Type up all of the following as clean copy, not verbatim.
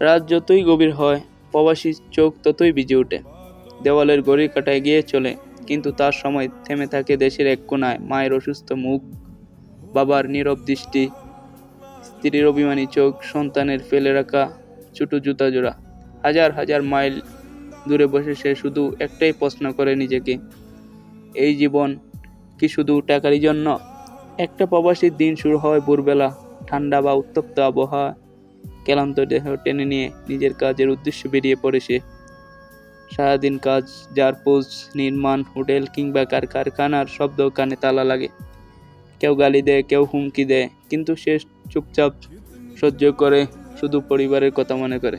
রাত যতই গভীর হয়, প্রবাসীর চোখ ততই ভিজে ওঠে। দেওয়ালের ঘড়ির কাঁটা এগিয়ে চলে, কিন্তু তার সময় থেমে থাকে দেশের এক কোণায় মায়ের অসুস্থ মুখ, বাবার নীরব দৃষ্টি, স্ত্রীর অভিমানী চোখ, সন্তানের ফেলে রাখা ছোট জুতা জোড়া। হাজার হাজার মাইল দূরে বসে সে শুধু একটাই প্রশ্ন করে নিজেকে, এই জীবন কি শুধু টাকারই জন্য? একটা প্রবাসীর দিন শুরু হয় ভোরবেলা, ঠান্ডা বা উত্তপ্ত আবহাওয়া। ক্লান্ত দেহ টেনে নিয়ে নিজের কাজের উদ্দেশ্যে বেরিয়ে পড়ে সে। সারাদিন কাজ, যার পোস্ট, নির্মাণ, হোটেল কিংবা কারখানার শব্দ কানে তালা লাগে। কেউ গালি দেয়, কেউ হুমকি দেয়, কিন্তু সে চুপচাপ সহ্য করে, শুধু পরিবারের কথা মনে করে।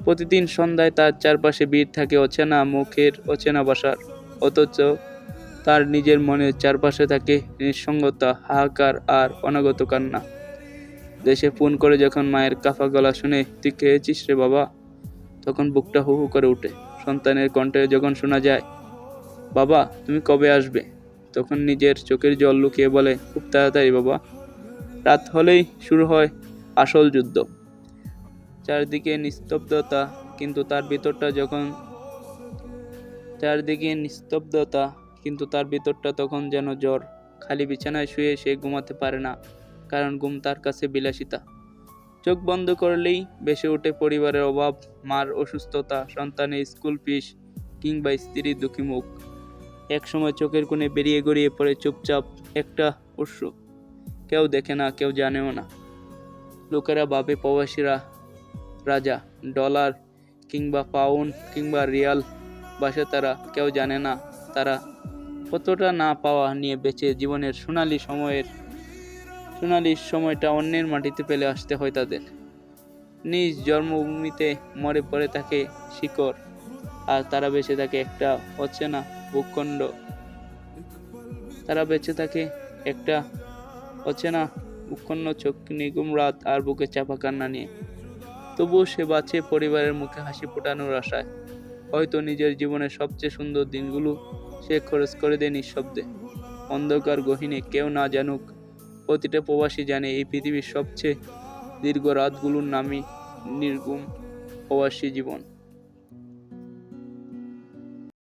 প্রতিদিন সন্ধ্যায় তার চারপাশে ভিড় থাকে অচেনা মুখের, অচেনা ভাষার, অথচ তার নিজের মনের চারপাশে থাকে নিঃসঙ্গতা, হাহাকার আর অনাগত কান্না। দেশে ফোন করে যখন মায়ের কাফা গলা শুনে, তুই খেয়েছিস রে বাবা, তখন বুকটা হু হু করে ওঠে। সন্তানের কণ্ঠে যখন শোনা যায়, বাবা তুমি কবে আসবে, তখন নিজের চোখের জল লুকিয়ে বলে, খুব তাড়াতাড়ি বাবা। রাত হলেই শুরু হয় আসল যুদ্ধ। চারদিকে নিস্তব্ধতা, কিন্তু তার ভিতরটা তখন যেন জ্বর। খালি বিছানায় শুয়ে সে ঘুমাতে পারে না, কারণ ঘুম তার কাছে বিলাসিতা। চোখ বন্ধ করলেই ভেসে ওঠে পরিবারের অভাব, মার অসুস্থতা, সন্তানের স্কুল ফিস কিংবা স্ত্রীর দুঃখী মুখ। একসময় চোখের কোণে বেরিয়ে গড়িয়ে পড়ে চুপচাপ একটা অশ্রু। কেউ দেখে না, কেউ জানেও না। লোকেরা ভাবে প্রবাসীরা রাজা, ডলার কিংবা পাউন্ড কিংবা রিয়াল ভাষা তারা, কেউ জানে না তারা কতটা না পাওয়া নিয়ে বেঁচে জীবনের সোনালি সময়টা অন্যের মাটিতে ফেলে আসতে হয় তাদের। নিজ জন্মভূমিতে মরে পড়ে থাকে শিকড়, আর তারা বেঁচে থাকে একটা অচেনা ভূখণ্ড। চোখ নিগুম রাত আর বুকে চাপা কান্না নিয়ে। তবুও সে বাঁচে পরিবারের মুখে হাসি ফোটানোর আশায়। হয়তো নিজের জীবনের সবচেয়ে সুন্দর দিনগুলো সে খরচ করে দেয় নিঃশব্দে। অন্ধকার গহীনে কেউ না জানুক, প্রতিটা প্রবাসী জানে এই পৃথিবীর সবচেয়ে দীর্ঘ রাতগুলোর নামই নির্গুম প্রবাসী জীবন।